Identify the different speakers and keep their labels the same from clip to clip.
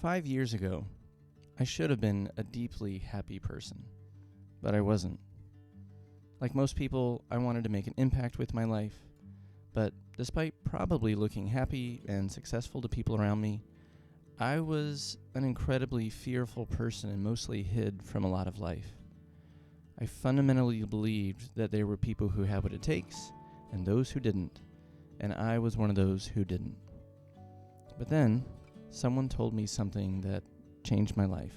Speaker 1: 5 years ago, I should have been a deeply happy person, but I wasn't. Like most people, I wanted to make an impact with my life, but despite probably looking happy and successful to people around me, I was an incredibly fearful person and mostly hid from a lot of life. I fundamentally believed that there were people who had what it takes and those who didn't, and I was one of those who didn't. But then, someone told me something that changed my life.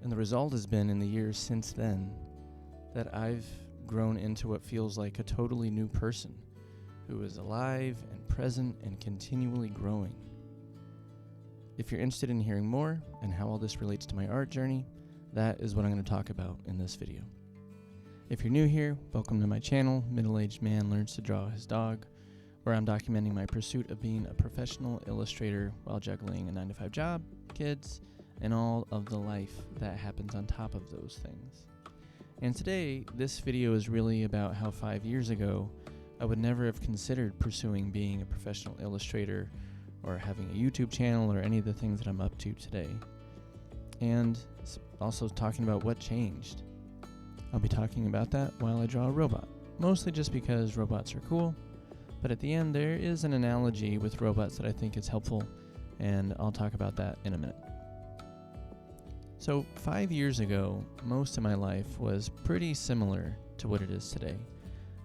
Speaker 1: And the result has been, in the years since then, that I've grown into what feels like a totally new person who is alive and present and continually growing. If you're interested in hearing more and how all this relates to my art journey, that is what I'm going to talk about in this video. If you're new here, welcome to my channel, Middle-Aged Man Learns to Draw His Dog, where I'm documenting my pursuit of being a professional illustrator while juggling a 9-to-5 job, kids, and all of the life that happens on top of those things. And today, this video is really about how 5 years ago, I would never have considered pursuing being a professional illustrator or having a YouTube channel or any of the things that I'm up to today. And also talking about what changed. I'll be talking about that while I draw a robot, mostly just because robots are cool, but at the end there is an analogy with robots that I think is helpful, and I'll talk about that in a minute. So 5 years ago, most of my life was pretty similar to what it is today.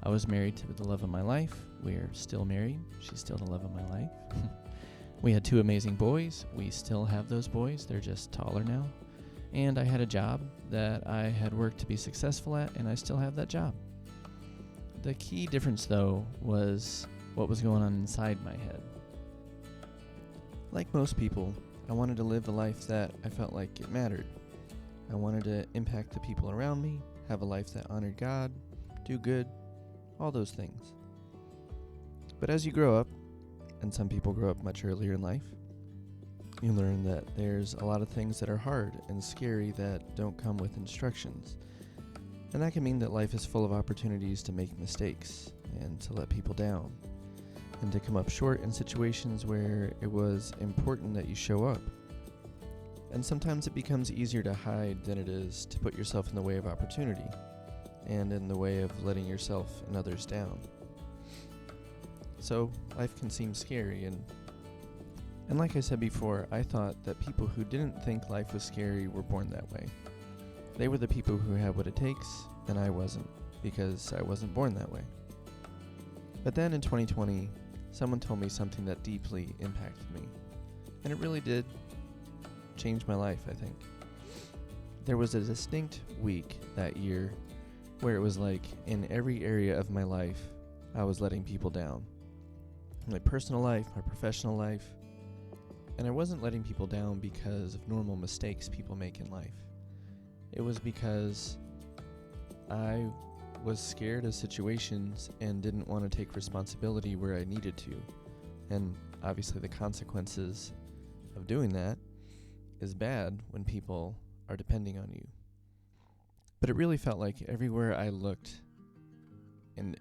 Speaker 1: I was married to the love of my life. We're still married. She's still the love of my life. We had 2 amazing boys. We still have those boys. They're just taller now. And I had a job that I had worked to be successful at, and I still have that job. The key difference, though, was what was going on inside my head. Like most people, I wanted to live a life that I felt like it mattered. I wanted to impact the people around me, have a life that honored God, do good, all those things. But as you grow up, and some people grow up much earlier in life, you learn that there's a lot of things that are hard and scary that don't come with instructions. And that can mean that life is full of opportunities to make mistakes and to let people down, and to come up short in situations where it was important that you show up. And sometimes it becomes easier to hide than it is to put yourself in the way of opportunity, and in the way of letting yourself and others down. So life can seem scary, and like I said before, I thought that people who didn't think life was scary were born that way. They were the people who had what it takes, and I wasn't, because I wasn't born that way. But then in 2020, someone told me something that deeply impacted me, and it really did change my life, I think. There was a distinct week that year where it was like in every area of my life, I was letting people down. My personal life, my professional life. And I wasn't letting people down because of normal mistakes people make in life. It was because I was scared of situations and didn't want to take responsibility where I needed to. And obviously the consequences of doing that is bad when people are depending on you. But it really felt like everywhere I looked, in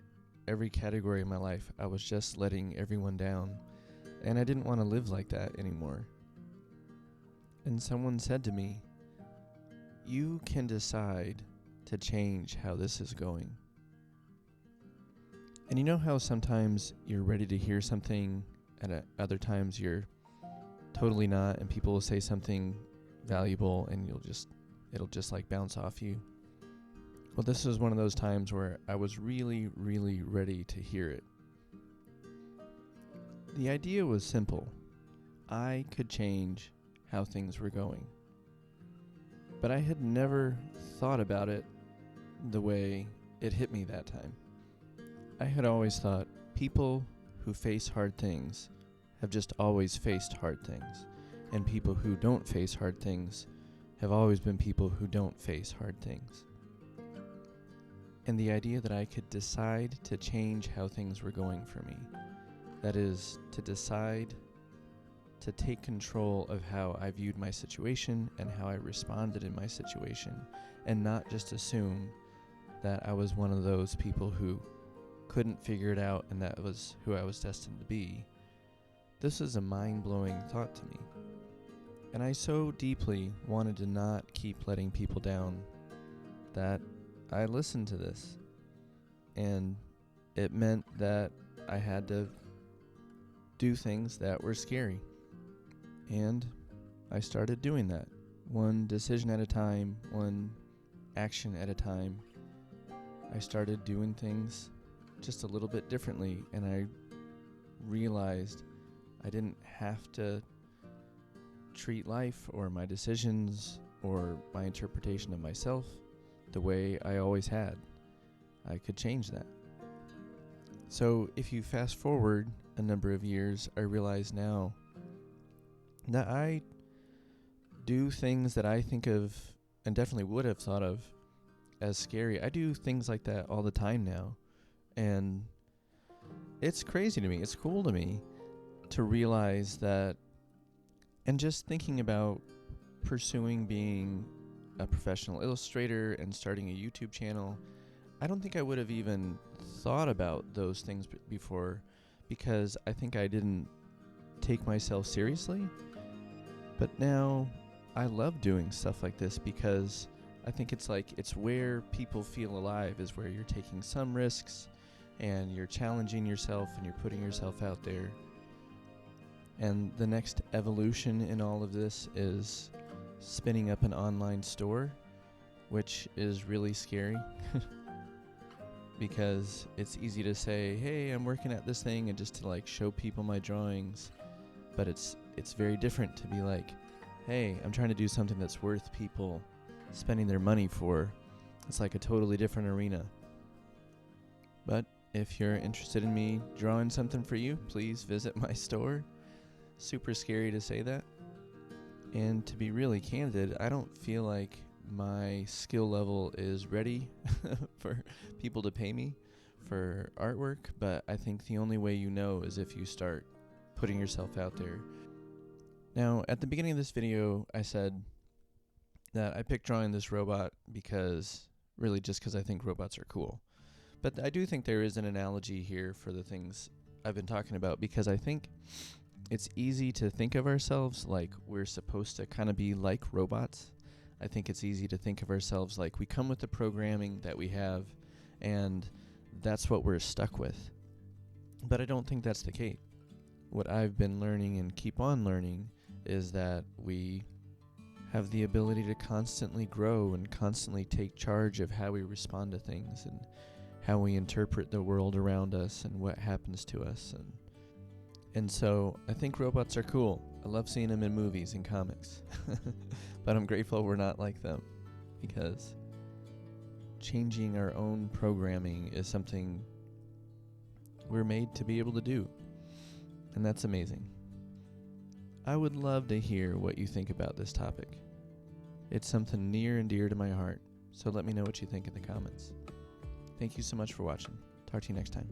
Speaker 1: every category of my life, I was just letting everyone down. And I didn't want to live like that anymore. And someone said to me, "You can decide to change how this is going." And you know how sometimes you're ready to hear something, and at other times you're totally not, and people will say something valuable and it'll just like bounce off you? Well, this was one of those times where I was really, really ready to hear it. The idea was simple. I could change how things were going. But I had never thought about it the way it hit me that time. I had always thought people who face hard things have just always faced hard things, and people who don't face hard things have always been people who don't face hard things. And the idea that I could decide to change how things were going for me, that is, to decide to take control of how I viewed my situation and how I responded in my situation, and not just assume that I was one of those people who couldn't figure it out and that was who I was destined to be. This is a mind-blowing thought to me. And I so deeply wanted to not keep letting people down that I listened to this. And it meant that I had to do things that were scary. And I started doing that. One decision at a time, one action at a time. I started doing things just a little bit differently, and I realized I didn't have to treat life or my decisions or my interpretation of myself the way I always had. I could change that. So if you fast forward a number of years, I realize now that I do things that I think of and definitely would have thought of as scary. I do things like that all the time now. And it's crazy to me. It's cool to me to realize that. And just thinking about pursuing being a professional illustrator and starting a YouTube channel, I don't think I would have even thought about those things before, because I think I didn't take myself seriously. But now I love doing stuff like this because I think it's where people feel alive, is where you're taking some risks and you're challenging yourself and you're putting yourself out there. And the next evolution in all of this is spinning up an online store, which is really scary because it's easy to say, hey, I'm working at this thing, and just to show people my drawings. But it's very different to be like, hey, I'm trying to do something that's worth people spending their money for. It's like a totally different arena. But if you're interested in me drawing something for you, please visit my store. Super scary to say that. And to be really candid, I don't feel like my skill level is ready for people to pay me for artwork, but I think the only way you know is if you start putting yourself out there. Now, at the beginning of this video, I said that I picked drawing this robot because I think robots are cool. But I do think there is an analogy here for the things I've been talking about, because I think it's easy to think of ourselves like we're supposed to kind of be like robots. I think it's easy to think of ourselves like we come with the programming that we have, and that's what we're stuck with. But I don't think that's the case. What I've been learning and keep on learning is that we have the ability to constantly grow and constantly take charge of how we respond to things and how we interpret the world around us and what happens to us. And so I think robots are cool. I love seeing them in movies and comics. But I'm grateful we're not like them, because changing our own programming is something we're made to be able to do. And that's amazing. I would love to hear what you think about this topic. It's something near and dear to my heart, so let me know what you think in the comments. Thank you so much for watching. Talk to you next time.